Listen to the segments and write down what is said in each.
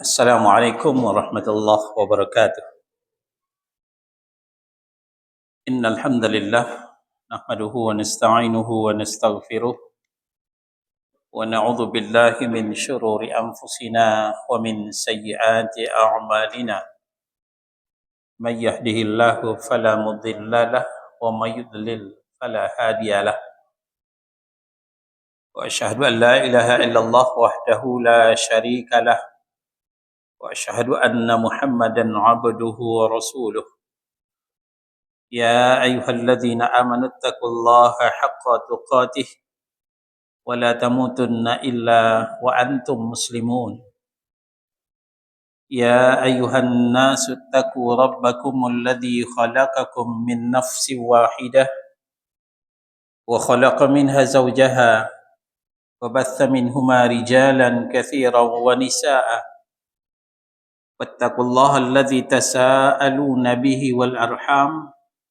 Assalamualaikum warahmatullahi wabarakatuh. Innal hamdalillah nahmaduhu wa nasta'inuhu wa nastaghfiruh wa na'udzu billahi min shururi anfusina wa min sayyiati a'malina. May yahdihillahu fala mudilla lahu wa may yudlil fala hadiya lahu. Wa asyhadu an la ilaha illallah wahdahu la syarika lahu wa asyhadu anna Muhammadan 'abduhu wa rasuluh. يا أيها الذين آمنوا اتقوا الله حق تقاته ولا تموتن إلا وأنتم مسلمون يا أيها الناس اتقوا ربكم الذي خلقكم من نفس واحدة وخلق منها زوجها وبث منهما رجالا كثيرا ونساء واتقوا الله الذي تساءلون به والأرحام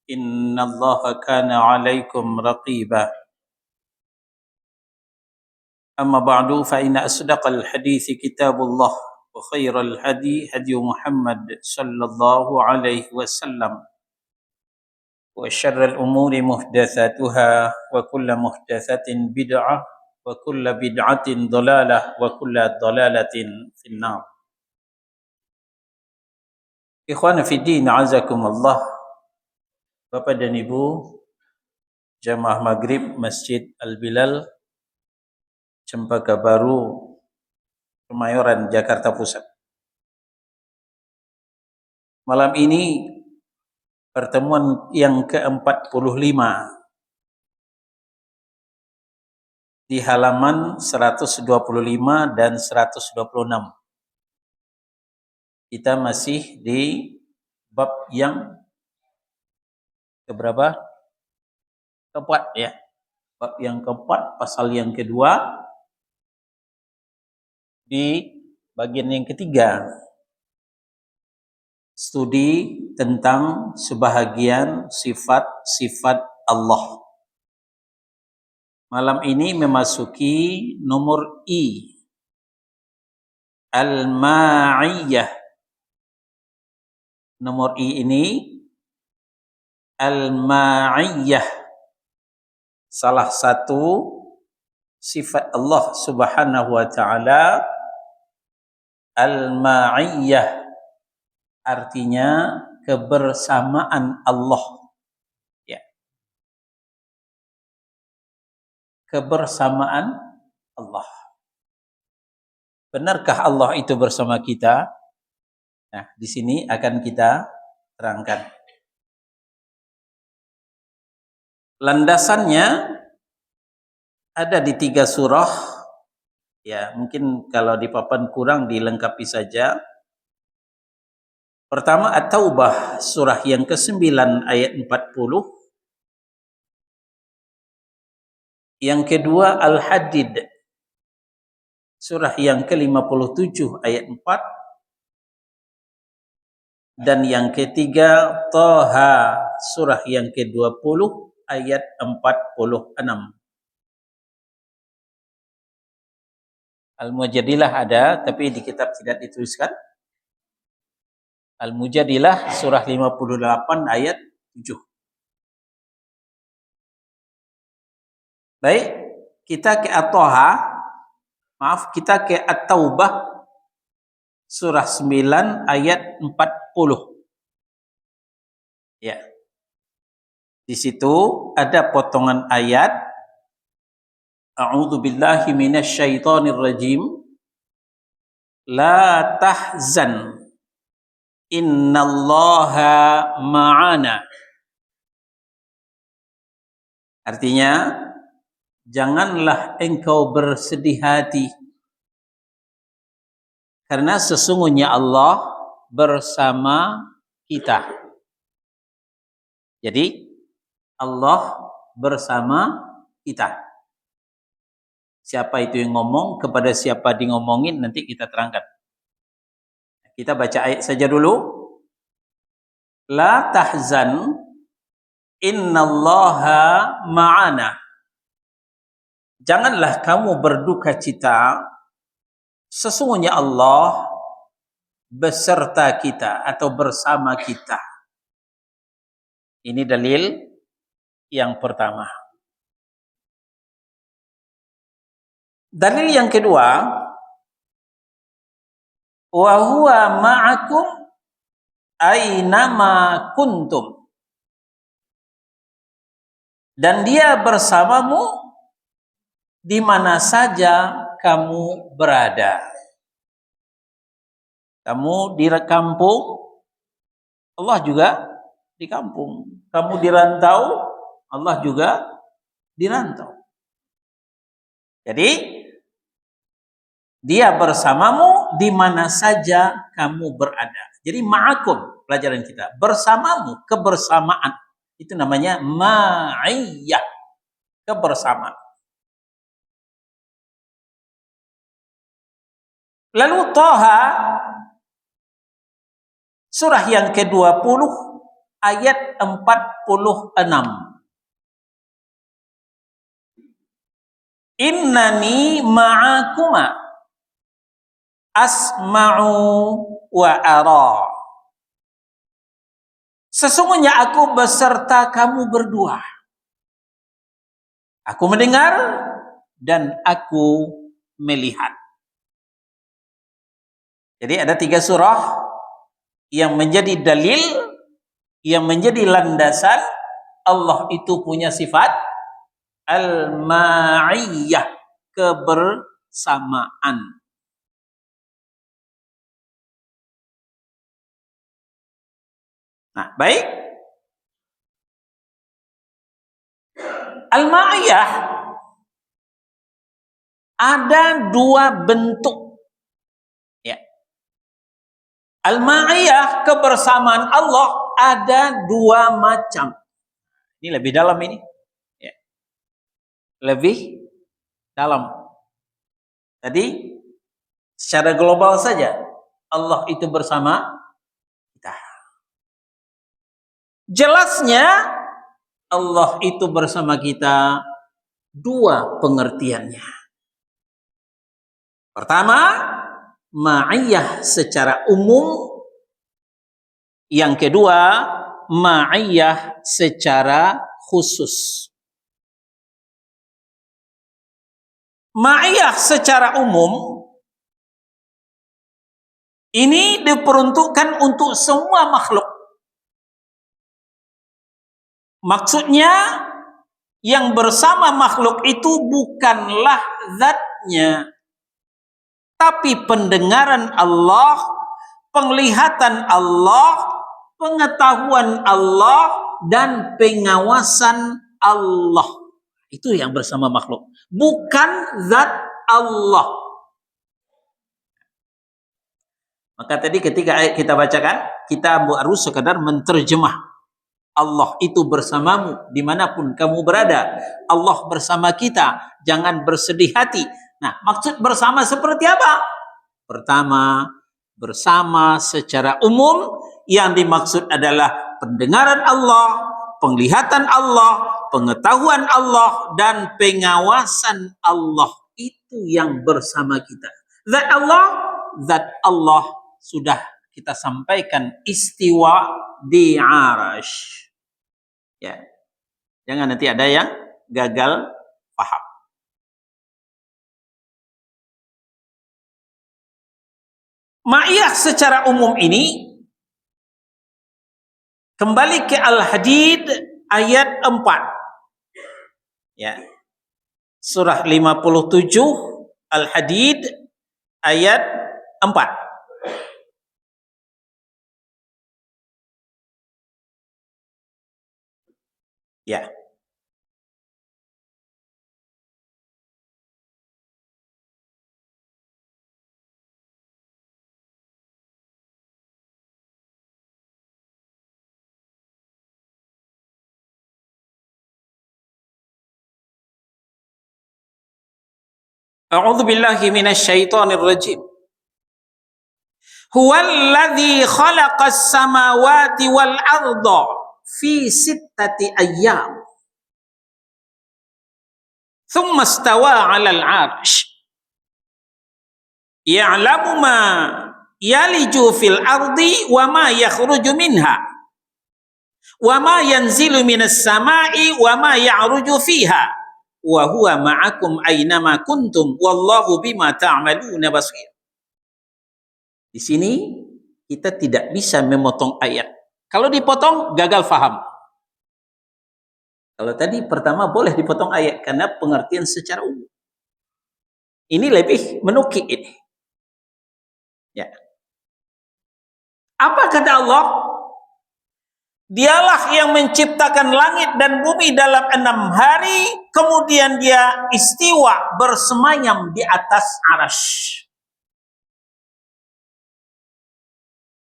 إن الله كان عليكم رقيبا أما بعد فإن أصدق الحديث كتاب الله وخير الهدي هدي محمد صلى الله عليه وسلم وشر الأمور محدثاتها وكل محدثة بدعة وكل بدعة ضلالة وكل ضلالة في النار. إخوانا في الدين عزكم الله. Bapak dan Ibu jamaah Maghrib Masjid Al-Bilal Cempaka Baru Kemayoran Jakarta Pusat. Malam ini pertemuan yang ke-45 di halaman 125 dan 126. Kita masih di bab yang keberapa? Keempat ya. Bab yang keempat, pasal yang kedua, di bagian yang ketiga. Studi tentang sebahagian sifat-sifat Allah. Malam ini memasuki nomor I. Al-Ma'iyah. Nomor I ini Al-Ma'iyah, salah satu sifat Allah Subhanahu wa taala. Al-Ma'iyah artinya kebersamaan Allah. Ya. Kebersamaan Allah. Benarkah Allah itu bersama kita? Nah, di sini akan kita terangkan. Landasannya ada di 3 surah. Ya, mungkin kalau di papan kurang dilengkapi saja. Pertama At-Taubah surah yang ke-9 ayat 40. Yang kedua Al-Hadid surah yang ke-57 ayat 4. Dan yang ketiga Thaha surah yang ke-20 ayat 46. Al-Mujadilah ada, tapi di kitab tidak dituliskan. Al-Mujadilah surah 58 ayat 7. Baik, kita ke At-Thaha, kita ke At-Taubah surah 9 ayat 40. Ya. Di situ ada potongan ayat A'udzu billahi minasyaitonir rajim. La tahzan innallaha ma'ana. Artinya, janganlah engkau bersedih hati karena sesungguhnya Allah bersama kita. Jadi Allah bersama kita. Siapa itu yang ngomong, kepada siapa di ngomongin, nanti kita terangkan. Kita baca ayat saja dulu. La tahzan innallaha ma'ana. Janganlah kamu berduka cita, sesungguhnya Allah beserta kita atau bersama kita. Ini dalil yang pertama. Dalil yang kedua, wa huwa ma'akum ainama kuntum. Dan dia bersamamu di mana saja kamu berada. Kamu di kampung, Allah juga di kampung. Kamu di rantau, Allah juga di rantau. Jadi dia bersamamu di mana saja kamu berada. Jadi ma'akum, pelajaran kita, bersamamu, kebersamaan. Itu namanya ma'iyah, kebersamaan. Lalu Thaha surah yang ke-20 ayat 46. Innani ma'akuma asma'u wa ara. Sesungguhnya aku beserta kamu berdua. Aku mendengar dan aku melihat. Jadi ada 3 surah yang menjadi dalil, yang menjadi landasan Allah itu punya sifat al-ma'iyah, kebersamaan. Nah, baik. Al-ma'iyah ada 2 bentuk. Ya. Al-ma'iyah, kebersamaan Allah, ada 2 macam. Ini lebih dalam ini. Ya. Lebih dalam. Tadi secara global saja Allah itu bersama kita. Jelasnya Allah itu bersama kita 2 pengertiannya. Pertama, ma'iyah secara umum. Yang kedua, ma'iyah secara khusus. Ma'iyah secara umum ini diperuntukkan untuk semua makhluk. Maksudnya yang bersama makhluk itu bukanlah zatnya, tapi pendengaran Allah, penglihatan Allah, pengetahuan Allah, dan pengawasan Allah. Itu yang bersama makhluk, bukan zat Allah. Maka tadi ketika ayat kita bacakan, kita harus sekadar menterjemah. Allah itu bersamamu dimanapun kamu berada. Allah bersama kita, jangan bersedih hati. Nah, maksud bersama seperti apa? Pertama, bersama secara umum, yang dimaksud adalah pendengaran Allah, penglihatan Allah, pengetahuan Allah, dan pengawasan Allah. Itu yang bersama kita. Zat Allah sudah kita sampaikan istiwa di arash. Ya, jangan nanti ada yang gagal paham. Ma'iyah secara umum ini kembali ke Al-Hadid ayat 4. Ya. Surah 57 Al-Hadid ayat 4. Ya. A'udzu billahi minasyaitonir rajim. Huwallazi khalaqas samawati wal arda fi 6 ayyam. Thumma istawa 'alal 'arsy. Ya'lamu ma yaliju fil ardi wa ma yakhruju minha wa ma yanzilu minas sama'i wa ma ya'ruju fiha wa huwa ma'akum aynama kuntum wallahu bima ta'maluna basir. Di sini kita tidak bisa memotong ayat. Kalau dipotong gagal faham. Kalau tadi pertama boleh dipotong ayat karena pengertian secara umum. Ini lebih menukik ini. Ya. Apa kata Allah? Dialah yang menciptakan langit dan bumi dalam 6 hari, kemudian dia istiwa bersemayam di atas arasy.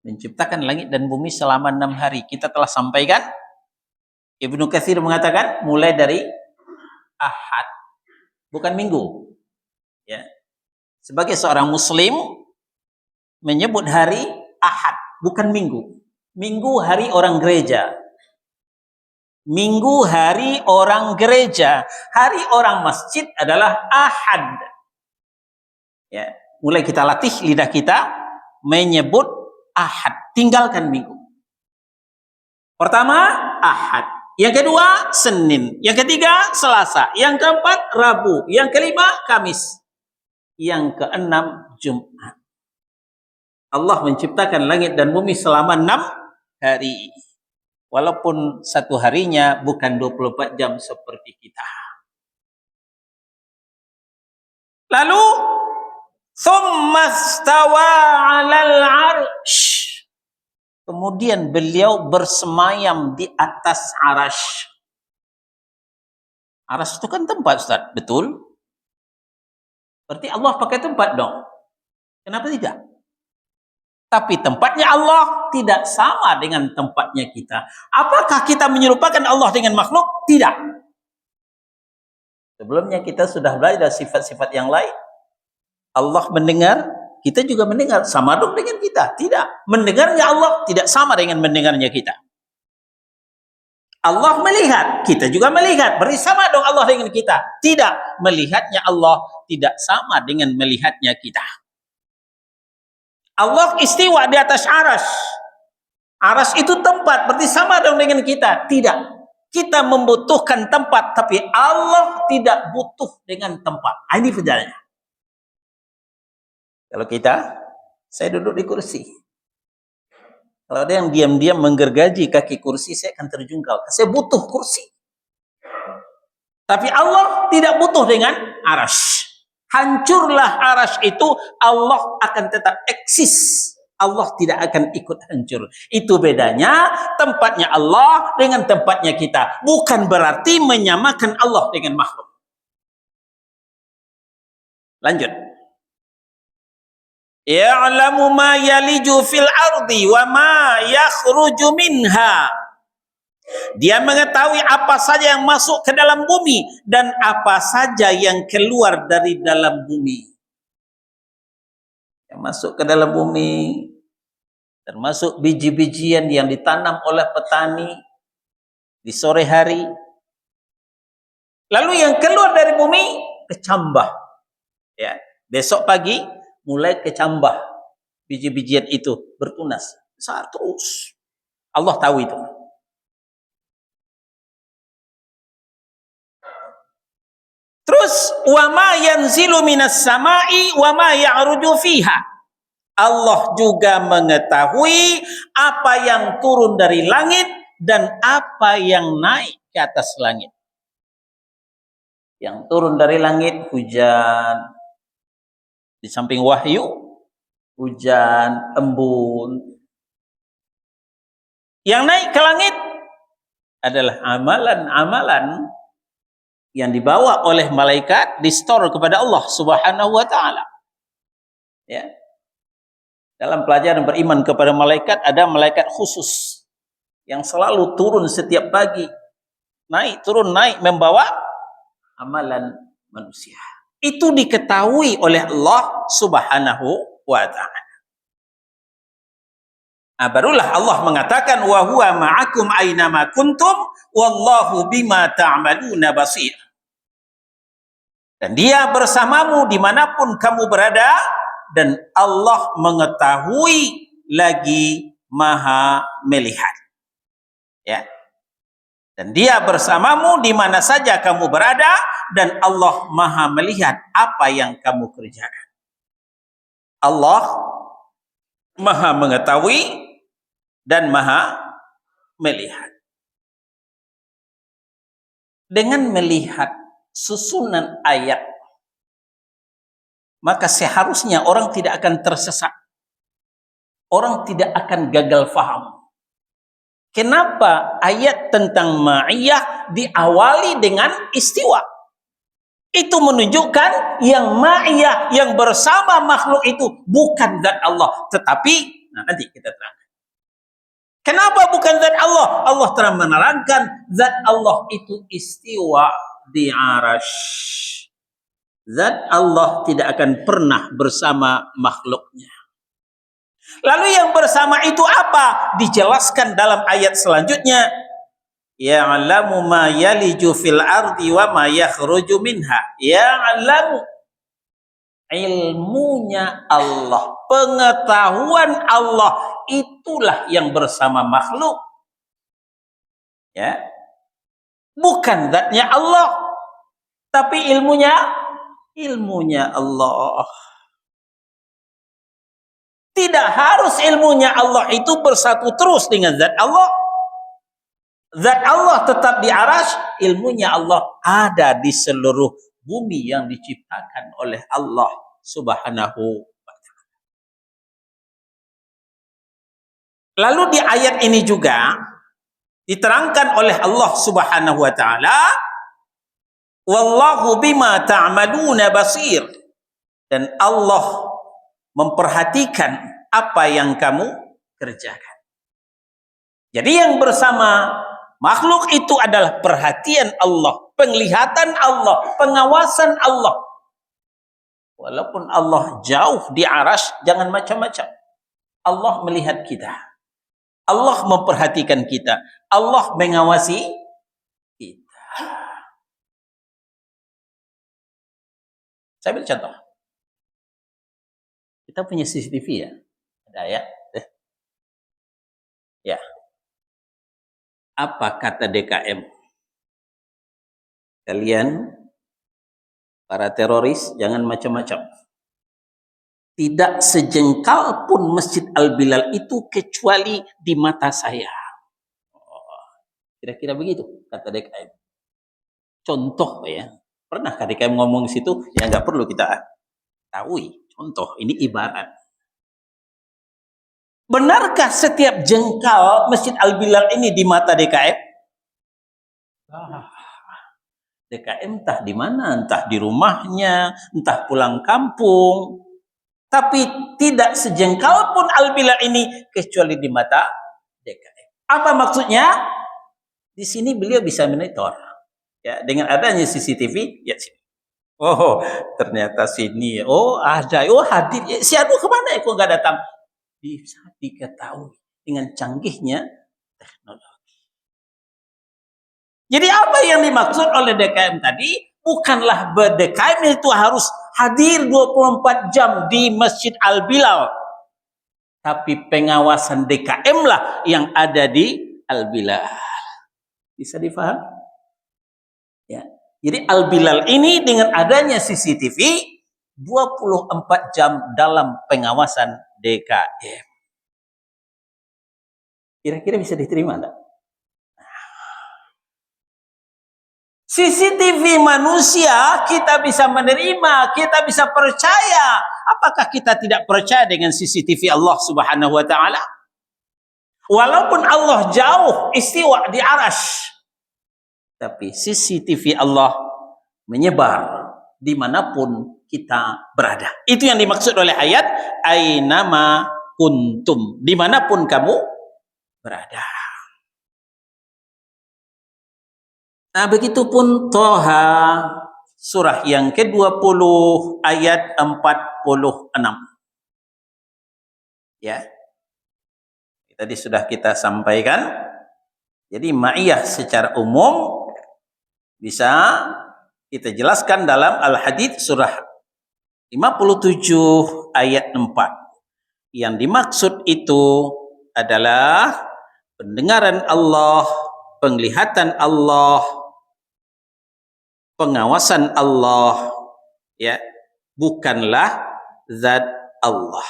Menciptakan langit dan bumi selama 6 hari. Kita telah sampaikan, Ibnu Katsir mengatakan mulai dari Ahad, bukan minggu. Ya. Sebagai seorang muslim menyebut hari Ahad, bukan minggu. Minggu hari orang gereja. Minggu hari orang gereja. Hari orang masjid adalah Ahad. Ya, mulai kita latih lidah kita menyebut Ahad. Tinggalkan minggu. Pertama, Ahad. Yang kedua, Senin. Yang ketiga, Selasa. Yang keempat, Rabu. Yang kelima, Kamis. Yang keenam, Jumat. Allah menciptakan langit dan bumi selama 6 hari. Walaupun satu harinya bukan 24 jam seperti kita. Lalu, thumma stawa 'alal 'arsy. Kemudian beliau bersemayam di atas arasy. Arasy itu kan tempat, Ustaz. Betul? Berarti Allah pakai tempat dong. Kenapa tidak? Tapi tempatnya Allah tidak sama dengan tempatnya kita. Apakah kita menyerupakan Allah dengan makhluk? Tidak. Sebelumnya kita sudah belajar sifat-sifat yang lain. Allah mendengar, kita juga mendengar. Sama dong dengan kita? Tidak. Mendengarnya Allah tidak sama dengan mendengarnya kita. Allah melihat, kita juga melihat. Bersama dong Allah dengan kita? Tidak. Melihatnya Allah tidak sama dengan melihatnya kita. Allah istiwa di atas arasy. Arasy itu tempat, berarti sama dong dengan kita? Tidak. Kita membutuhkan tempat, tapi Allah tidak butuh dengan tempat. Ini perjalanannya. Kalau kita, saya duduk di kursi. Kalau ada yang diam-diam menggergaji kaki kursi, saya akan terjungkal. Saya butuh kursi. Tapi Allah tidak butuh dengan arasy. Hancurlah arasy itu, Allah akan tetap eksis. Allah tidak akan ikut hancur. Itu bedanya tempatnya Allah dengan tempatnya kita. Bukan berarti menyamakan Allah dengan makhluk. Lanjut. Ya'lamu ma yaliju fil ardi wa ma yakhruju minha. Dia mengetahui apa saja yang masuk ke dalam bumi dan apa saja yang keluar dari dalam bumi. Yang masuk ke dalam bumi termasuk biji-bijian yang ditanam oleh petani di sore hari. Lalu yang keluar dari bumi kecambah. Ya, besok pagi mulai kecambah. Biji-bijian itu bertunas besar terus. Allah tahu itu. Terus wa ma yanzilu minas sama'i wa ma ya'ruju fiha. Allah juga mengetahui apa yang turun dari langit dan apa yang naik ke atas langit. Yang turun dari langit hujan, di samping wahyu hujan, embun. Yang naik ke langit adalah amalan-amalan yang dibawa oleh malaikat, di-store kepada Allah Subhanahu wa taala. Ya. Dalam pelajaran beriman kepada malaikat, ada malaikat khusus yang selalu turun setiap pagi. Naik, turun, naik, membawa amalan manusia. Itu diketahui oleh Allah Subhanahu wa taala. Nah, barulah Allah mengatakan wa huwa ma'akum aynama kuntum wallahu bima ta'maluna basir. Dan dia bersamamu dimanapun kamu berada, dan Allah mengetahui lagi Maha melihat. Ya. Dan Dia bersamamu di mana saja kamu berada, dan Allah Maha melihat apa yang kamu kerjakan. Allah Maha mengetahui dan Maha melihat. Dengan melihat susunan ayat, maka seharusnya orang tidak akan tersesat. Orang tidak akan gagal faham. Kenapa ayat tentang ma'iyah diawali dengan istiwa? Itu menunjukkan yang ma'iyah, yang bersama makhluk itu bukan zat Allah, tetapi nanti kita terangkan. Kenapa bukan zat Allah? Allah telah menerangkan zat Allah itu istiwa di arash. Zat Allah tidak akan pernah bersama makhluknya. Lalu yang bersama itu apa? Dijelaskan dalam ayat selanjutnya. Ya'lamu ma yaliju fil ardi wa ma yakhruju minha. Ya'lamu. Ilmunya Allah, pengetahuan Allah, itulah yang bersama makhluk. Ya. Bukan zatnya Allah, tapi ilmunya Allah. Tidak harus ilmunya Allah itu bersatu terus dengan zat Allah. Zat Allah tetap di arash, ilmunya Allah ada di seluruh bumi yang diciptakan oleh Allah Subhanahu wa ta'ala. Lalu di ayat ini juga diterangkan oleh Allah Subhanahu wa ta'ala, wallahu bima ta'maluna basir, dan Allah memperhatikan apa yang kamu kerjakan. Jadi yang bersama makhluk itu adalah perhatian Allah, penglihatan Allah, pengawasan Allah. Walaupun Allah jauh di arash, jangan macam-macam. Allah melihat kita. Allah memperhatikan kita. Allah mengawasi kita. Saya ambil contoh. Kita punya CCTV ya? Ada ya? Ya. Apa kata DKM? Kalian, para teroris, jangan macam-macam. Tidak sejengkal pun Masjid Al-Bilal itu kecuali di mata saya. Kira-kira begitu kata DKM. Contoh ya. Pernahkah DKM ngomong di situ? Ya nggak perlu kita tahu. Contoh, ini ibarat. Benarkah setiap jengkal Masjid Al-Bilal ini di mata DKM? DKM entah di mana, entah di rumahnya, entah pulang kampung. Tapi tidak sejengkal pun Al-Bilal ini kecuali di mata DKM. Apa maksudnya? Di sini beliau bisa monitor. Ya, dengan adanya CCTV, ya sini. Oh, ternyata sini. Oh, ada. Oh, hadir. Si Anu kemana ya? Kok nggak datang? Bisa diketahui dengan canggihnya teknologi. Jadi apa yang dimaksud oleh DKM tadi? Bukanlah DKM itu harus hadir 24 jam di Masjid Al-Bilal. Tapi pengawasan DKM lah yang ada di Al-Bilal. Bisa difahami? Ya. Jadi Al-Bilal ini dengan adanya CCTV 24 jam dalam pengawasan DKM. Kira-kira bisa diterima enggak? CCTV manusia kita bisa menerima, kita bisa percaya. Apakah kita tidak percaya dengan CCTV Allah Subhanahu wa ta'ala? Walaupun Allah jauh istiwa di arash, tapi CCTV Allah menyebar dimanapun kita berada. Itu yang dimaksud oleh ayat ainama kuntum, dimanapun kamu berada. Nah, begitupun Toha surah yang ke-20 ayat 46. Ya. Tadi sudah kita sampaikan. Jadi ma'iyah secara umum bisa kita jelaskan dalam Al-Hadid surah 57 ayat 4. Yang dimaksud itu adalah pendengaran Allah, penglihatan Allah, pengawasan Allah, ya, bukanlah zat Allah.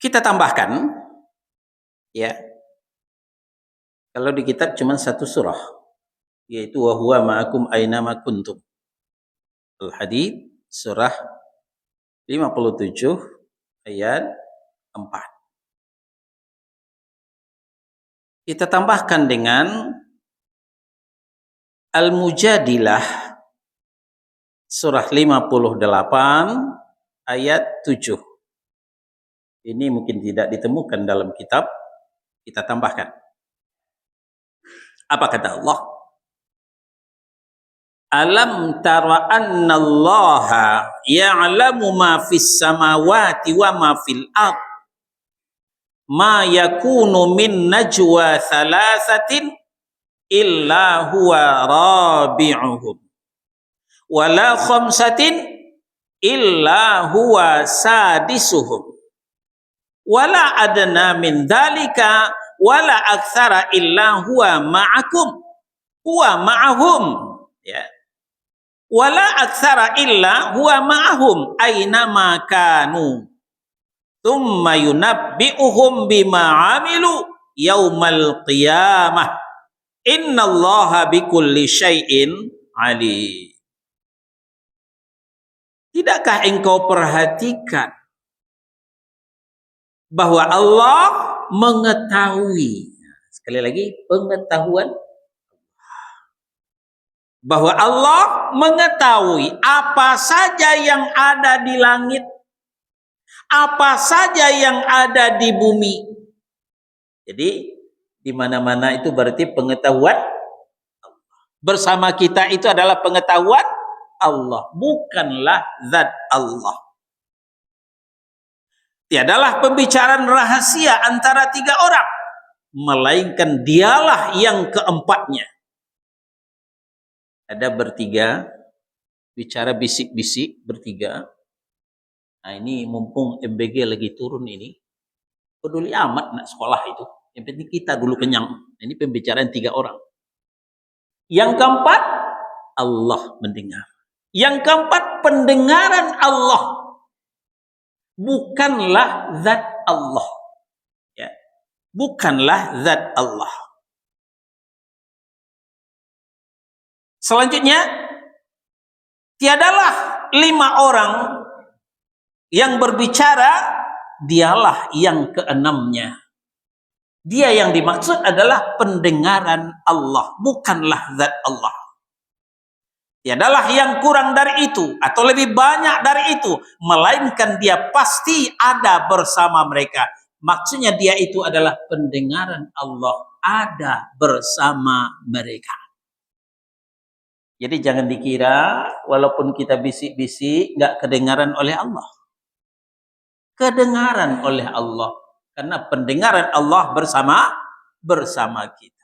Kita tambahkan, ya, kalau di kitab cuma satu surah, yaitu wa huwa ma'akum aynama kuntum. Al-Hadid surah 57 ayat 4. Kita tambahkan dengan Al-Mujadilah surah 58 ayat 7. Ini mungkin tidak ditemukan dalam kitab, kita tambahkan. Apa kata Allah? Alam tara anna Allaha ya'lamu ma fis samawati wa ma fil ard ma yakunu min najwa thalathatin illa huwa rabi'uhum wala khamsatin illa huwa sadisuhum wala adna min dhalika wala aktsara illa huwa ma'ahum, ya, wala aktsara illa huwa ma'ahum aina ma kanu thumma yunabbi'uhum bima 'amilu yaumal qiyamah innallaha bikulli syai'in alim. Tidakkah engkau perhatikan bahwa Allah mengetahui, sekali lagi pengetahuan, bahwa Allah mengetahui apa saja yang ada di langit, apa saja yang ada di bumi. Jadi di mana-mana itu berarti pengetahuan bersama kita itu adalah pengetahuan Allah, bukanlah zat Allah. Tiadalah pembicaraan rahasia antara tiga orang, melainkan dialah yang keempatnya. Ada bertiga, bicara bisik-bisik bertiga. Nah ini mumpung MBG lagi turun ini, peduli amat nak sekolah itu. Yang penting kita dulu kenyang. Ini pembicaraan tiga orang. Yang keempat, Allah mendengar. Yang keempat, pendengaran Allah. Bukanlah zat Allah, ya, bukanlah zat Allah. Selanjutnya, tiadalah 5 orang yang berbicara, dialah yang keenamnya. Dia yang dimaksud adalah pendengaran Allah, bukanlah zat Allah. Tiadalah yang kurang dari itu atau lebih banyak dari itu, melainkan dia pasti ada bersama mereka. Maksudnya dia itu adalah pendengaran Allah, ada bersama mereka. Jadi jangan dikira walaupun kita bisik-bisik nggak kedengaran oleh Allah. Kedengaran oleh Allah, karena pendengaran Allah bersama kita.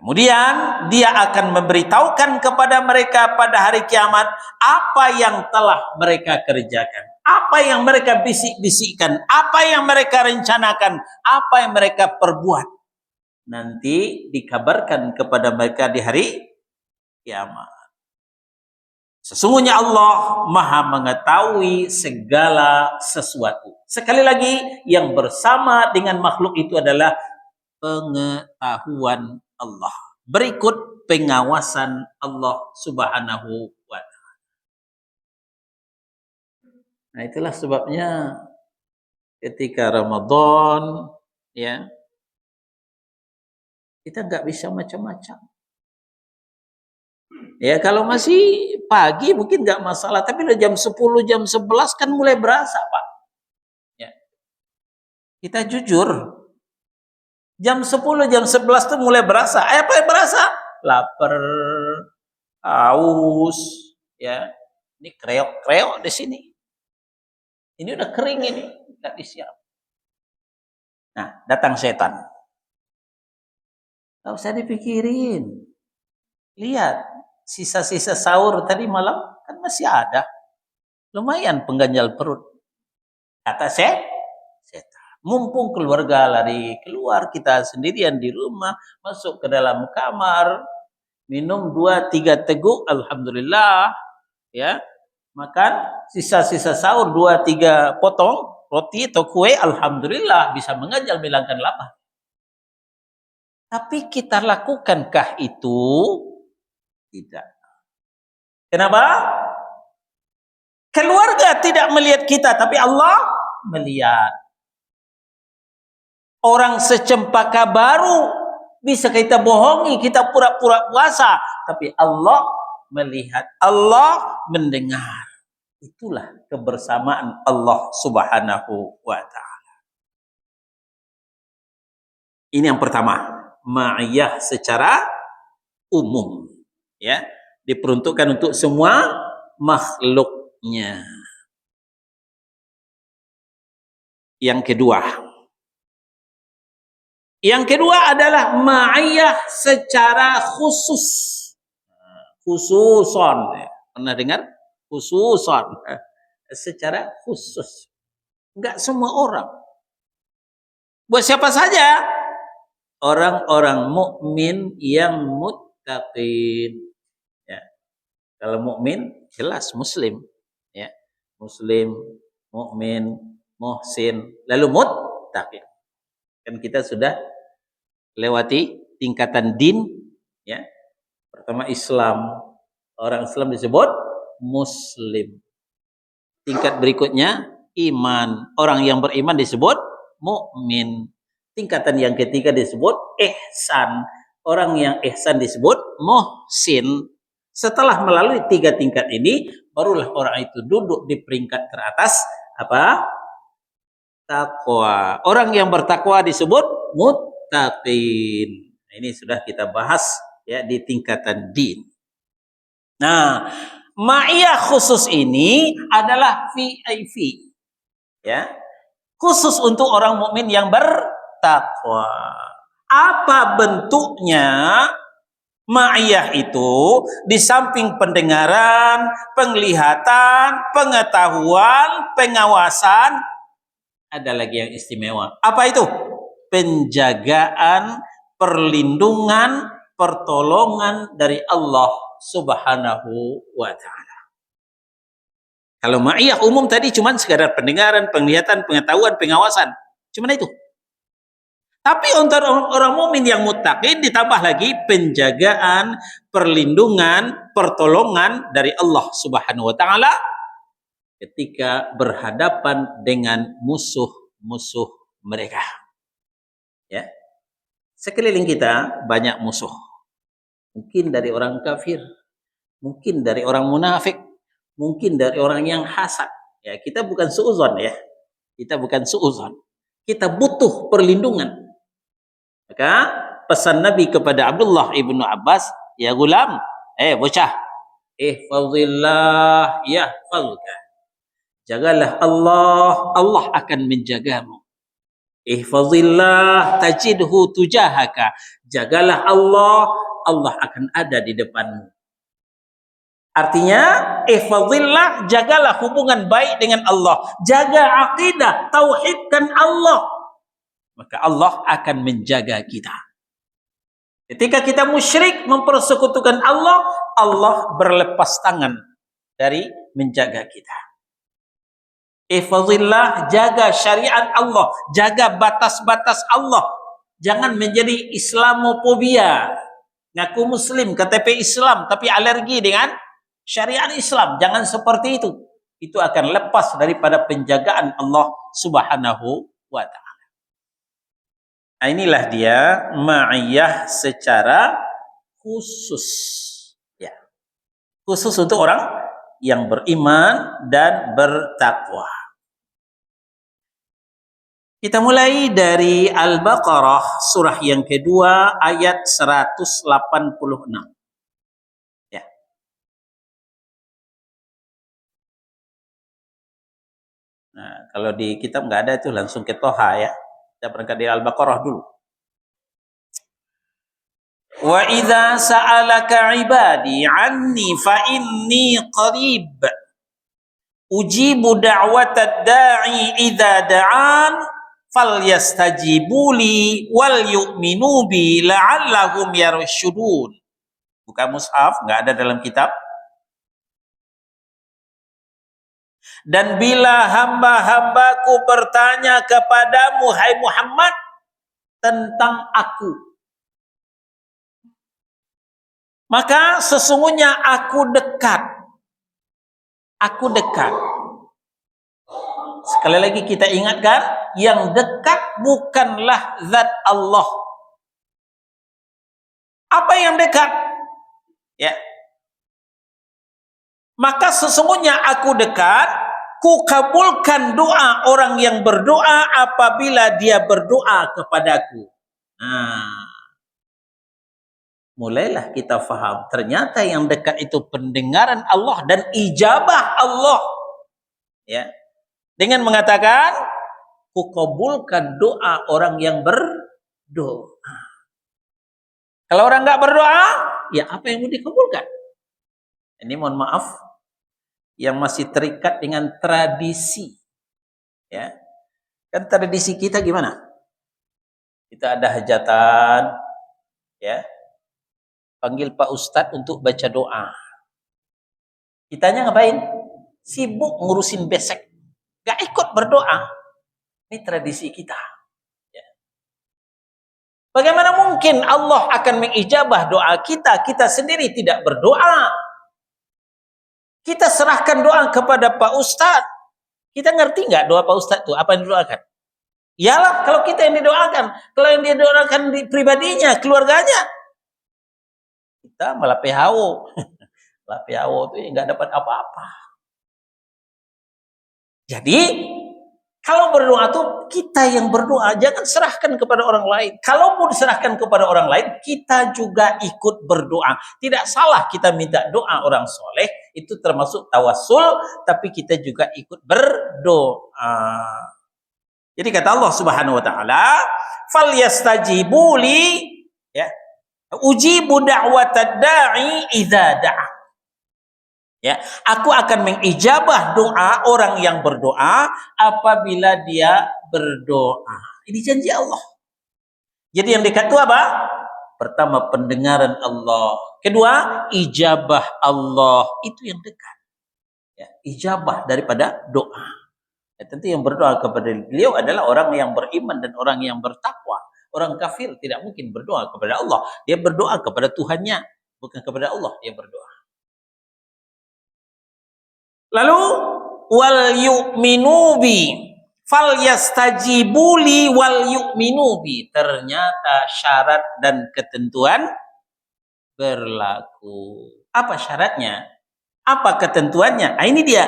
Kemudian dia akan memberitahukan kepada mereka pada hari kiamat apa yang telah mereka kerjakan, apa yang mereka bisik-bisikkan, apa yang mereka rencanakan, apa yang mereka perbuat. Nanti dikabarkan kepada mereka di hari kiamat. Sesungguhnya Allah Maha mengetahui segala sesuatu. Sekali lagi, yang bersama dengan makhluk itu adalah pengetahuan Allah. Berikut pengawasan Allah Subhanahu wa ta'ala. Nah, itulah sebabnya ketika Ramadan, ya, kita nggak bisa macam-macam. Ya, kalau masih pagi mungkin nggak masalah, tapi udah jam 10, jam 11 kan mulai berasa, Pak. Ya. Kita jujur, jam 10, jam 11 tuh mulai berasa. Apa yang berasa? Lapar, haus, ya. Ini kreok-kreok di sini. Ini udah kering ini, nggak disiap. Nah, datang setan. Nggak usah dipikirin. Lihat, sisa-sisa sahur tadi malam kan masih ada. Lumayan pengganjal perut. Kata setan. Mumpung keluarga lari keluar, kita sendirian di rumah, masuk ke dalam kamar, minum 2-3 teguk, alhamdulillah, ya. Makan sisa-sisa sahur 2-3 potong roti atau kue, alhamdulillah bisa menganjal menghilangkan lapar. Tapi kita lakukankah itu? Tidak. Kenapa? Keluarga tidak melihat kita, tapi Allah melihat. Orang secempaka baru bisa kita bohongi, kita pura-pura puasa, tapi Allah melihat, Allah mendengar. Itulah kebersamaan Allah Subhanahu wa taala. Ini yang pertama, ma'iyah secara umum, ya, diperuntukkan untuk semua makhluknya. Yang kedua adalah ma'iyah secara khusus. Khususon. Pernah dengar? Khususon. Secara khusus. Enggak semua orang. Buat siapa saja? Orang-orang mukmin yang muttaqin. Ya. Kalau mukmin jelas muslim, ya. Muslim, mukmin, muhsin, lalu muttaqin. Kan kita sudah lewati tingkatan din, ya. Pertama Islam, orang Islam disebut muslim. Tingkat berikutnya iman, orang yang beriman disebut mukmin. Tingkatan yang ketiga disebut ihsan, orang yang ihsan disebut muhsin. Setelah melalui 3 tingkat ini, barulah orang itu duduk di peringkat teratas apa? Takwa. Orang yang bertakwa disebut muttaqin. Ini sudah kita bahas, ya, di tingkatan din. Nah, ma'iyah khusus ini adalah VIP, ya, khusus untuk orang mukmin yang bertakwa. Apa bentuknya ma'iyah itu? Di samping pendengaran, penglihatan, pengetahuan, pengawasan, ada lagi yang istimewa. Apa itu? Penjagaan, perlindungan, pertolongan dari Allah Subhanahu wa ta'ala. Kalau ma'iyah umum tadi cuma sekadar pendengaran, penglihatan, pengetahuan, pengawasan. Cuma itu. Tapi untuk orang mukmin yang muttaqin ditambah lagi penjagaan, perlindungan, pertolongan dari Allah Subhanahu wa ta'ala ketika berhadapan dengan musuh-musuh mereka. Ya. Sekeliling kita banyak musuh. Mungkin dari orang kafir, mungkin dari orang munafik, mungkin dari orang yang hasad. Ya, kita bukan suudzon, ya. Kita bukan suudzon. Kita butuh perlindungan. Maka pesan Nabi kepada Abdullah ibnu Abbas, ya gulam, bocah, ihfazillah yahfazka. Jagalah Allah, Allah akan menjagamu. Ihfazillah tajidhu tujahaka. Jagalah Allah, Allah akan ada di depanmu. Artinya, ihfazillah, jagalah hubungan baik dengan Allah. Jaga akidah, tauhidkan Allah. Maka Allah akan menjaga kita. Ketika kita musyrik, mempersekutukan Allah, Allah berlepas tangan dari menjaga kita. Ihfazillah, jaga syariat Allah, jaga batas-batas Allah. Jangan menjadi Islamofobia. Ngaku muslim, KTP Islam, tapi alergi dengan syariat Islam. Jangan seperti itu. Itu akan lepas daripada penjagaan Allah Subhanahu wa ta'ala. Nah, inilah dia ma'iyah secara khusus, ya. Khusus untuk orang yang beriman dan bertakwa. Kita mulai dari Al-Baqarah surah yang kedua ayat 186. Ya. Nah, kalau di kitab nggak ada itu langsung ke Toha, ya. Kita berangkat dari Al-Baqarah dulu. Wa idza sa'alaka 'ibadi 'anni fa inni qarib ujibu da'watad da'i idza da'an falyastajibuli wal yu'minu bi la'allahum yarshudun. Buka mushaf, enggak ada dalam kitab. Dan bila hamba-hambaku bertanya kepadamu, hai Muhammad, tentang aku, maka sesungguhnya aku dekat. Aku dekat. Sekali lagi kita ingatkan, yang dekat bukanlah zat Allah. Apa yang dekat? Ya. Maka sesungguhnya aku dekat, ku kabulkan doa orang yang berdoa apabila dia berdoa kepadaku. Nah, mulailah kita faham, ternyata yang dekat itu pendengaran Allah dan ijabah Allah. Ya. Dengan mengatakan, ku kabulkan doa orang yang berdoa. Kalau orang enggak berdoa, ya apa yang mau dikabulkan? Ini mohon maaf, yang masih terikat dengan tradisi. Ya. Kan tradisi kita gimana? Kita ada hajatan, ya. Panggil Pak Ustadz untuk baca doa. Kitanya ngapain? Sibuk ngurusin besek. Gak ikut berdoa. Ini tradisi kita. Ya. Bagaimana mungkin Allah akan mengijabah doa kita? Kita sendiri tidak berdoa. Kita serahkan doa kepada Pak Ustadz. Kita ngerti nggak doa Pak Ustadz itu? Apa yang didoakan? Iyalah kalau kita yang didoakan. Kalau yang dia doakan di pribadinya, keluarganya, kita malah PHO. Malah PHO itu nggak dapat apa-apa. Jadi kalau berdoa tuh kita yang berdoa, jangan serahkan kepada orang lain. Kalau mau diserahkan kepada orang lain, kita juga ikut berdoa. Tidak salah kita minta doa orang soleh, itu termasuk tawassul, tapi kita juga ikut berdoa. Jadi kata Allah Subhanahu wa taala, "Falyastajibu li," ya. Ujibu da'watad da'i idza da'a. Ya, aku akan mengijabah doa orang yang berdoa apabila dia berdoa. Ini janji Allah. Jadi yang dekat itu apa? Pertama, pendengaran Allah. Kedua, ijabah Allah. Itu yang dekat. Ya, ijabah daripada doa. Ya, tentu yang berdoa kepada beliau adalah orang yang beriman dan orang yang bertakwa. Orang kafir tidak mungkin berdoa kepada Allah. Dia berdoa kepada Tuhannya, bukan kepada Allah dia berdoa. Lalu wal yu'minu bi falyastajibu li wal yu'minu bi. Ternyata syarat dan ketentuan berlaku. Apa syaratnya? Apa ketentuannya? Nah, ini dia.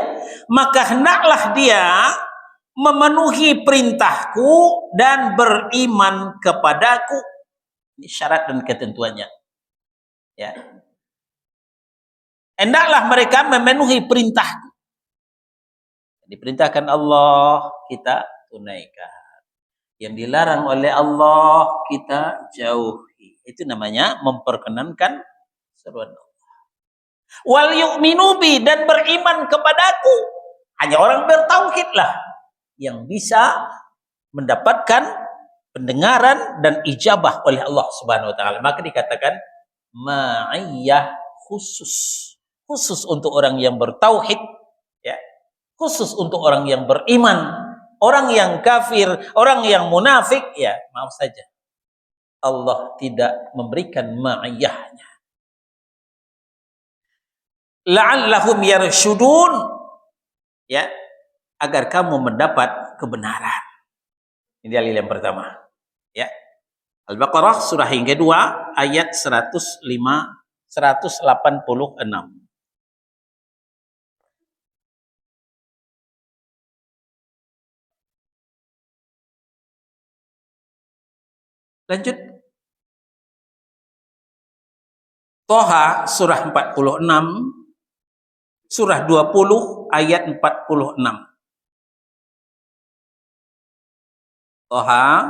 Maka hendaklah dia memenuhi perintahku dan beriman kepadaku. Ini syarat dan ketentuannya. Ya. Hendaklah mereka memenuhi perintahku. Diperintahkan Allah, kita tunaikan. Yang dilarang oleh Allah, kita jauhi. Itu namanya memperkenankan seruan Allah. Wal yu'minu bi, dan beriman kepadaku. Hanya orang bertauhidlah yang bisa mendapatkan pendengaran dan ijabah oleh Allah Subhanahu wa taala. Maka dikatakan ma'iyah khusus. Khusus untuk orang yang bertauhid, ya. Khusus untuk orang yang beriman. Orang yang kafir, orang yang munafik, ya maaf saja, Allah tidak memberikan ma'iyahnya. La'allahum yarshudun, ya, agar kamu mendapat kebenaran. Ini dalil yang pertama, ya. Al-Baqarah surah yang kedua ayat 186. Lanjut. Toha surah 46, surah 20 ayat 46. Toha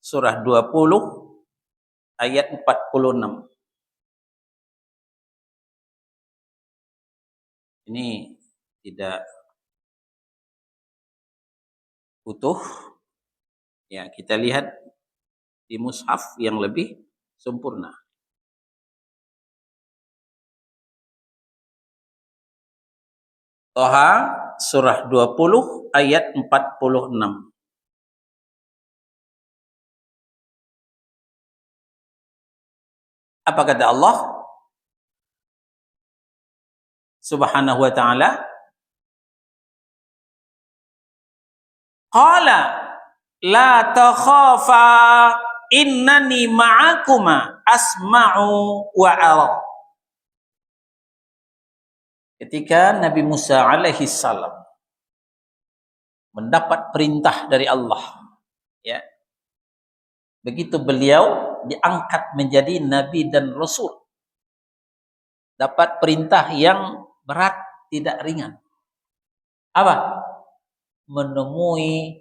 surah 20 ayat 46. Ini tidak utuh. Ya, kita lihat di mushaf yang lebih sempurna. Toha surah 20 ayat 46. Apa kata Allah Subhanahu wa ta'ala? Qala la takhafa innani ma'akuma asma'u wa ara. Ketika Nabi Musa alaihi salam mendapat perintah dari Allah, ya, begitu beliau diangkat menjadi nabi dan rasul, dapat perintah yang berat, tidak ringan. Apa? Menemui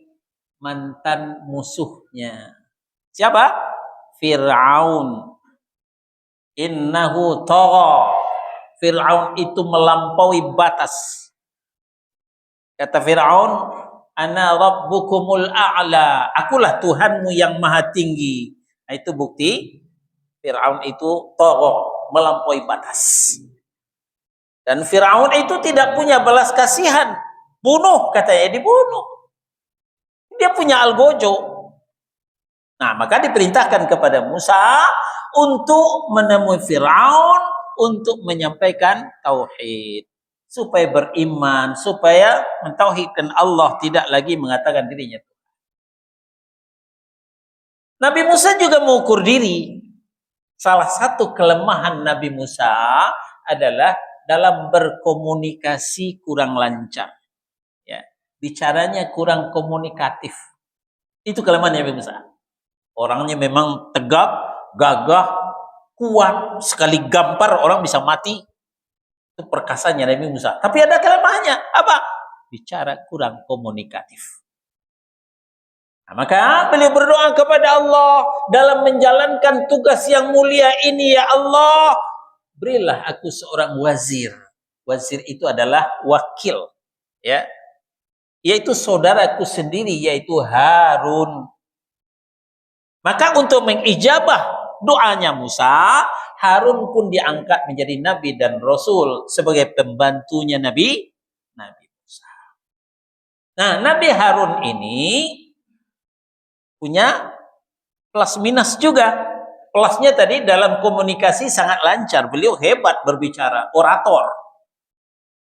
mantan musuhnya. Siapa? Fir'aun. Innahu tagha. Fir'aun itu melampaui batas. Kata Fir'aun, ana rabbukumul a'la. Akulah Tuhanmu yang maha tinggi. Nah, itu bukti Fir'aun itu tagha, melampaui batas. Dan Fir'aun itu tidak punya belas kasihan. Bunuh, katanya, dibunuh. Dia punya algojo. Nah, maka diperintahkan kepada Musa untuk menemui Fir'aun, untuk menyampaikan tauhid, supaya beriman, supaya mentauhidkan Allah, tidak lagi mengatakan dirinya Tuhan. Nabi Musa juga mengukur diri. Salah satu kelemahan Nabi Musa adalah dalam berkomunikasi kurang lancar, ya, bicaranya kurang komunikatif. Itu kelemahan Nabi Musa. Orangnya memang tegap, gagah, kuat, sekali gampar orang bisa mati. Itu perkasanya Nabi Musa. Tapi ada kelemahannya. Apa? Bicara kurang komunikatif. Nah, maka beliau berdoa kepada Allah dalam menjalankan tugas yang mulia ini, ya Allah, berilah aku seorang wazir. Wazir itu adalah wakil, ya, yaitu saudaraku sendiri, yaitu Harun. Maka untuk mengijabah doanya Musa, Harun pun diangkat menjadi nabi dan rasul sebagai pembantunya Nabi Musa. Nah, Nabi Harun ini punya plus minus juga. Plusnya tadi dalam komunikasi sangat lancar, beliau hebat berbicara, orator.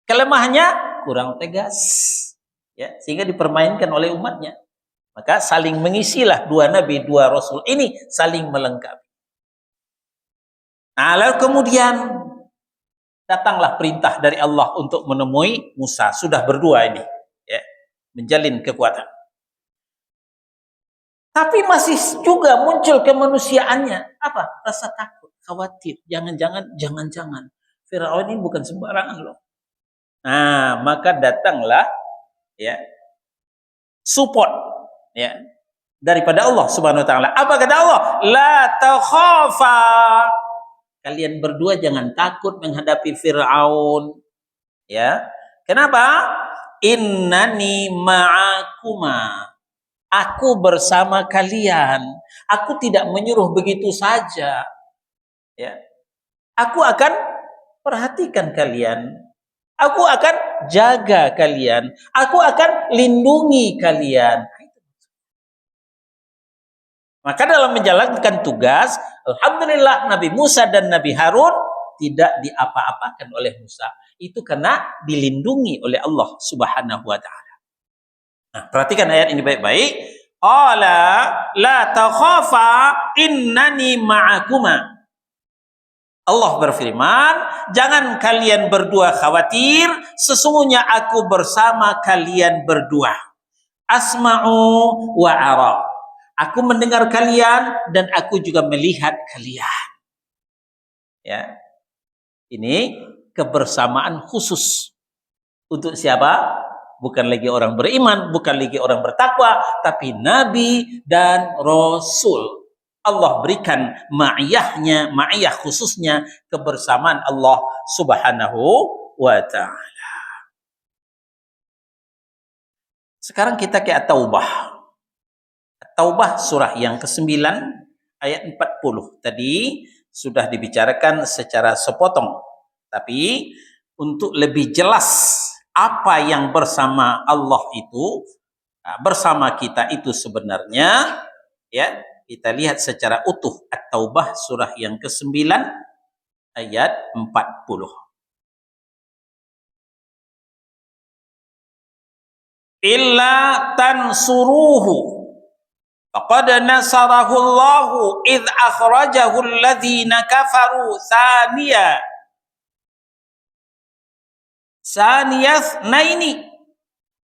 Kelemahannya kurang tegas, ya, sehingga dipermainkan oleh umatnya. Maka saling mengisilah dua nabi, dua rasul ini saling melengkapi. Nah, lalu kemudian datanglah perintah dari Allah untuk menemui Musa. Sudah berdua ini, ya, menjalin kekuatan. Tapi masih juga muncul kemanusiaannya. Apa? Rasa takut, khawatir. Jangan-jangan Firaun ini bukan sembarangan loh. Nah, maka datanglah, ya, support, ya, daripada Allah Subhanahu wa taala. Apa kata Allah? La takhafa. Kalian berdua jangan takut menghadapi Firaun. Ya. Kenapa? Innani ma'akuma. Aku bersama kalian. Aku tidak menyuruh begitu saja. Ya. Aku akan perhatikan kalian. Aku akan jaga kalian. Aku akan lindungi kalian. Maka dalam menjalankan tugas, alhamdulillah Nabi Musa dan Nabi Harun tidak diapa-apakan oleh Musa. Itu karena dilindungi oleh Allah Subhanahu wa taala. Nah, perhatikan ayat ini baik-baik. Qala la takhafa innani ma'akuma. Allah berfirman, jangan kalian berdua khawatir, sesungguhnya aku bersama kalian berdua. Asma'u wa ara. Aku mendengar kalian dan aku juga melihat kalian. Ya. Ini kebersamaan khusus untuk siapa? Bukan lagi orang beriman, bukan lagi orang bertakwa, tapi nabi dan rasul. Allah berikan ma'iyahnya, ma'iyah khususnya kebersamaan Allah Subhanahu wa ta'ala. Sekarang kita ke At-Taubah. At-Taubah surah yang ke-9 ayat 40. Tadi sudah dibicarakan secara sepotong. Tapi untuk lebih jelas apa yang bersama Allah itu, bersama kita itu sebenarnya, ya, kita lihat secara utuh At-Taubah surah yang ke-9 ayat 40. Illa tansuruhu faqad nasarahu Allahu idh akhrajahu alladhina kafaru saniyas naini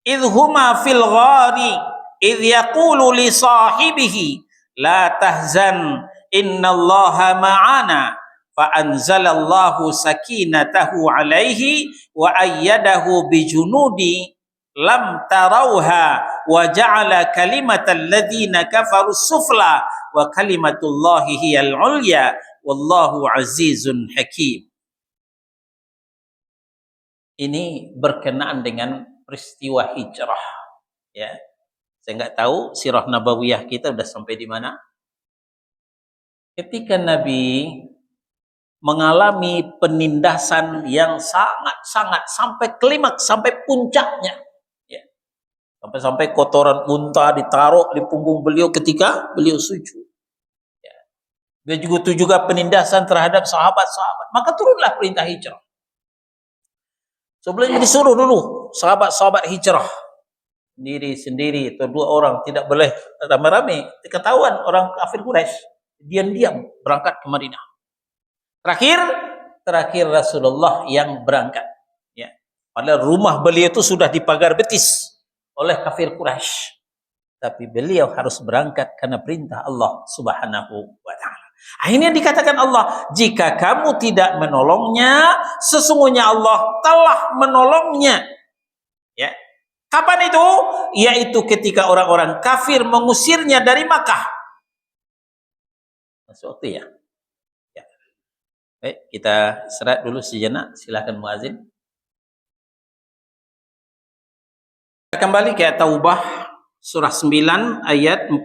idh huma fil ghari idh yaqulu li sahibihi la tahzan innallaha ma'ana fa anzalallahu sakinatahu alaihi wa ayyadahu bijunudi lam tarauha wa ja'ala kalimatal ladzina kafaru sufla wa kalimatullahi hiyal ulya wallahu azizun hakim. Ini berkenaan dengan peristiwa hijrah, ya. Saya nggak tahu sirah nabawiyah kita udah sampai di mana. Ketika Nabi mengalami penindasan yang sangat sampai klimaks, sampai puncaknya, ya. Sampai kotoran unta ditaruh di punggung beliau ketika beliau sujud. Ya. Begitu juga penindasan terhadap sahabat-sahabat. Maka turunlah perintah hijrah. Sebelumnya disuruh dulu sahabat-sahabat hijrah sendiri atau 2 orang, tidak boleh rame-rame. Ketahuan orang kafir Quraisy, diam-diam berangkat ke Madinah. Terakhir Rasulullah yang berangkat, ya. Padahal rumah beliau itu sudah dipagar betis oleh kafir Quraisy. Tapi beliau harus berangkat karena perintah Allah Subhanahu wa ta'ala. Akhirnya dikatakan Allah, jika kamu tidak menolongnya, sesungguhnya Allah telah menolongnya. Ya. Kapan itu? Yaitu ketika orang-orang kafir mengusirnya dari Makkah. Sesuatu ya. Ya. Baik, kita istirahat dulu sejenak. Silakan muazin. Kembali ke Taubah surah 9 ayat 40.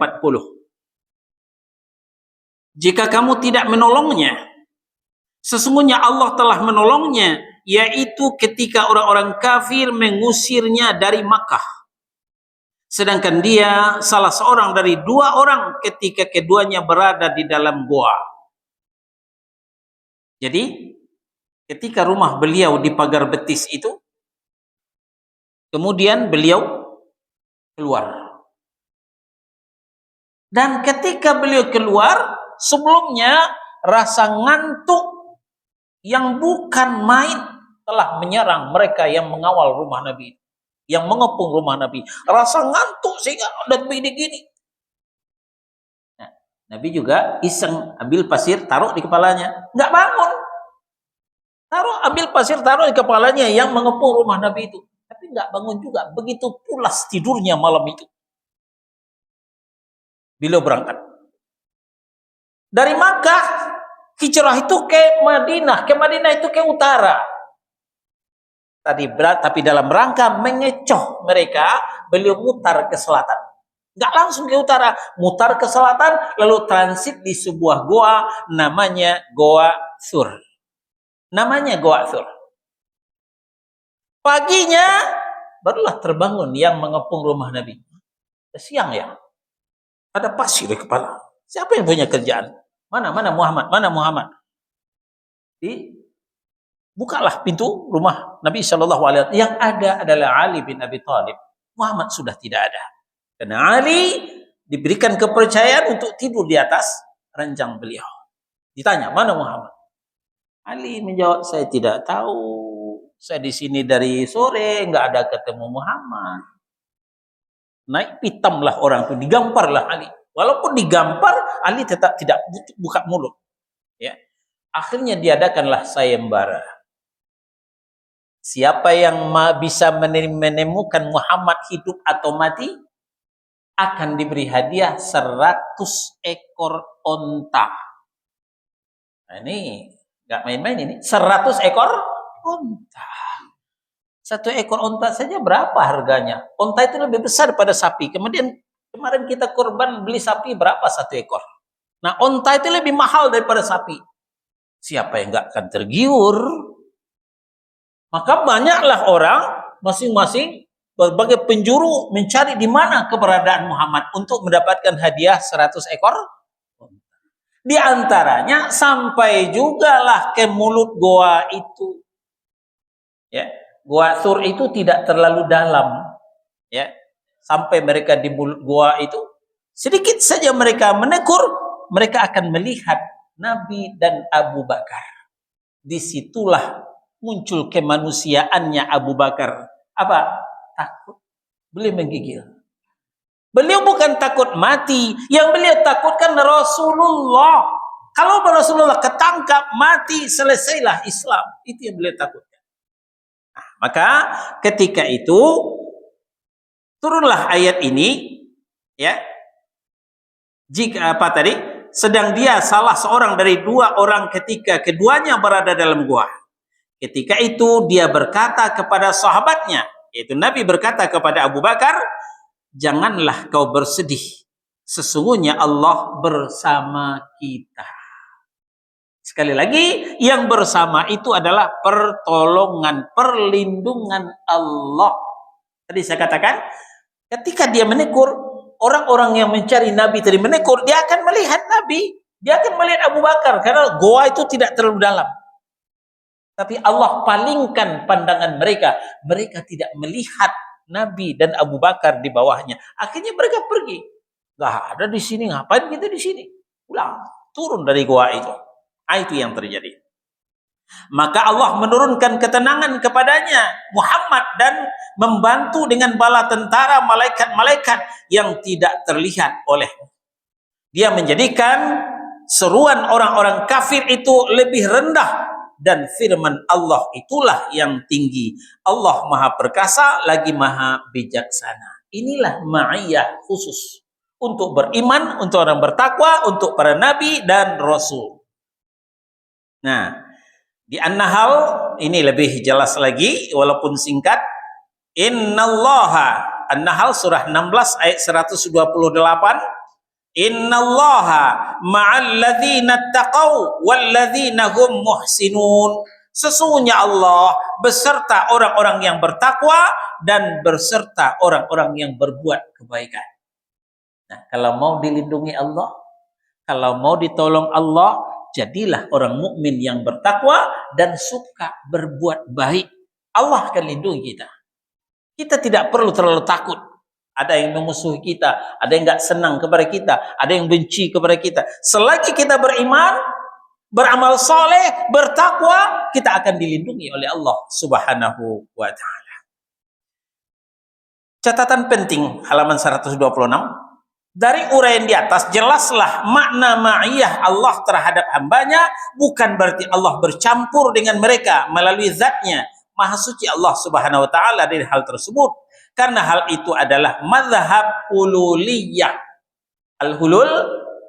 Jika kamu tidak menolongnya, sesungguhnya Allah telah menolongnya, yaitu ketika orang-orang kafir mengusirnya dari Makkah. Sedangkan dia salah seorang dari 2 orang ketika keduanya berada di dalam goa. Jadi, ketika rumah beliau dipagar betis itu, kemudian beliau keluar. Dan ketika beliau keluar, sebelumnya rasa ngantuk yang bukan main telah menyerang mereka yang mengawal rumah Nabi, yang mengepung rumah Nabi. Rasa ngantuk sehingga udah begini-gini. Nah, Nabi juga iseng ambil pasir taruh di kepalanya, nggak bangun. Ambil pasir taruh di kepalanya yang mengepung rumah Nabi itu, tapi nggak bangun juga. Begitu pulas tidurnya malam itu. Beliau berangkat dari Makkah, hijrah itu ke Madinah. Ke Madinah itu ke utara. Tapi dalam rangka mengecoh mereka, beliau mutar ke selatan. Nggak langsung ke utara, mutar ke selatan, lalu transit di sebuah goa namanya Goa Thur. Paginya barulah terbangun yang mengepung rumah Nabi. Siang ya, ada pasir di kepala. Siapa yang punya kerjaan? Mana Muhammad? Bukalah pintu rumah Nabi SAW. Yang ada adalah Ali bin Abi Thalib. Muhammad sudah tidak ada. Karena Ali diberikan kepercayaan untuk tidur di atas ranjang beliau. Ditanya, mana Muhammad? Ali menjawab, saya tidak tahu. Saya di sini dari sore, nggak ada ketemu Muhammad. Naik pitamlah orang itu, digamparlah Ali. Walaupun digampar, Ali tetap tidak buka mulut. Ya. Akhirnya diadakanlah sayembara. Siapa yang bisa menemukan Muhammad hidup atau mati, akan diberi hadiah 100 ekor onta. Nah, ini nggak main-main ini, 100 ekor onta. Satu ekor onta saja berapa harganya? Onta itu lebih besar daripada sapi. Kemudian kemarin kita korban beli sapi berapa satu ekor? Nah, onta itu lebih mahal daripada sapi. Siapa yang nggak akan tergiur? Maka banyaklah orang masing-masing berbagai penjuru mencari di mana keberadaan Muhammad untuk mendapatkan hadiah 100 ekor. Di antaranya sampai jugalah ke mulut goa itu. Ya, goa Sur itu tidak terlalu dalam. Ya, sampai mereka di mulut goa itu, sedikit saja mereka menegur, mereka akan melihat Nabi dan Abu Bakar. Disitulah muncul kemanusiaannya Abu Bakar. Apa? Takut. Beliau menggigil. Beliau bukan takut mati. Yang beliau takutkan Rasulullah. Kalau Rasulullah ketangkap, mati, selesailah Islam. Itu yang beliau takutkan. Nah, maka ketika itu turunlah ayat ini, ya. Jika apa tadi? Sedang dia salah seorang dari dua orang ketika keduanya berada dalam gua. Ketika itu dia berkata kepada sahabatnya, yaitu Nabi berkata kepada Abu Bakar, janganlah kau bersedih. Sesungguhnya Allah bersama kita. Sekali lagi, yang bersama itu adalah pertolongan, perlindungan Allah. Tadi saya katakan, ketika dia menegur, orang-orang yang mencari Nabi tadi menegur, dia akan melihat Nabi, dia akan melihat Abu Bakar, karena goa itu tidak terlalu dalam. Tapi Allah palingkan pandangan mereka. Mereka tidak melihat Nabi dan Abu Bakar di bawahnya. Akhirnya mereka pergi. Gak ada di sini, ngapain kita di sini? Pulang, turun dari goa itu. Itu yang terjadi. Maka Allah menurunkan ketenangan kepadanya Muhammad dan membantu dengan bala tentara malaikat-malaikat yang tidak terlihat olehnya. Dia menjadikan seruan orang-orang kafir itu lebih rendah dan firman Allah itulah yang tinggi. Allah Maha Perkasa lagi Maha Bijaksana. Inilah ma'iyah khusus untuk beriman, untuk orang bertakwa, untuk para nabi dan rasul. Nah, di An-Nahl ini lebih jelas lagi walaupun singkat. Innallaha, An-Nahl surah 16 ayat 128. Innallaha ma'al ladzina taqaw wal ladzina hum muhsinun. Sesungguhnya Allah beserta orang-orang yang bertakwa dan beserta orang-orang yang berbuat kebaikan. Nah, kalau mau dilindungi Allah, kalau mau ditolong Allah, jadilah orang mukmin yang bertakwa dan suka berbuat baik. Allah akan lindungi kita. Kita tidak perlu terlalu takut. Ada yang memusuhi kita, ada yang nggak senang kepada kita, ada yang benci kepada kita. Selagi kita beriman, beramal soleh, bertakwa, kita akan dilindungi oleh Allah Subhanahu wa Ta'ala. Catatan penting halaman 126. Dari uraian di atas jelaslah makna ma'iyah Allah terhadap hambanya bukan berarti Allah bercampur dengan mereka melalui zatnya. Maha suci Allah Subhanahu wa Ta'ala dari hal tersebut. Karena hal itu adalah mazhab hululiyah. Al-hulul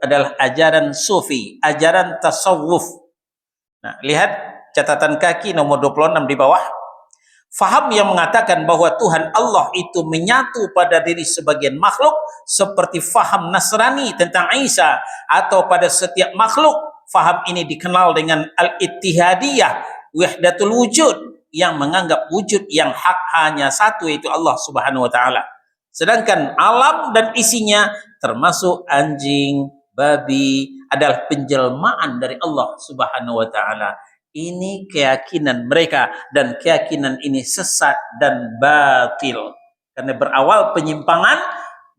adalah ajaran sufi, ajaran tasawuf. Nah, lihat catatan kaki nomor 26 di bawah. Faham yang mengatakan bahwa Tuhan Allah itu menyatu pada diri sebagian makhluk seperti faham Nasrani tentang Isa atau pada setiap makhluk. Faham ini dikenal dengan al-ittihadiyah, wahdatul wujud, yang menganggap wujud yang hak hanya satu, yaitu Allah Subhanahu wa Ta'ala. Sedangkan alam dan isinya termasuk anjing, babi adalah penjelmaan dari Allah Subhanahu wa Ta'ala. Ini keyakinan mereka dan keyakinan ini sesat dan batil. Karena berawal penyimpangan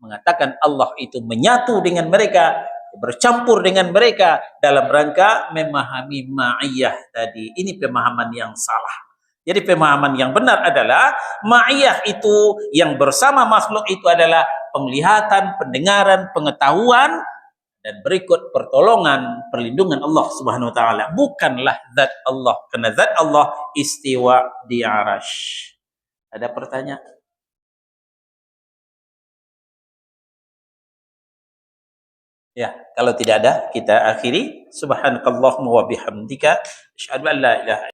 mengatakan Allah itu menyatu dengan mereka, bercampur dengan mereka dalam rangka memahami ma'iyah tadi. Ini pemahaman yang salah. Jadi pemahaman yang benar adalah ma'iyah itu yang bersama makhluk itu adalah penglihatan, pendengaran, pengetahuan, dan berikut pertolongan, perlindungan Allah Subhanahu wa Ta'ala. Bukanlah zat Allah. Karena zat Allah istiwa di arasy. Ada pertanyaan? Ya, kalau tidak ada kita akhiri. Subhanakallahumma wa bihamdika asyhadu an la ilaha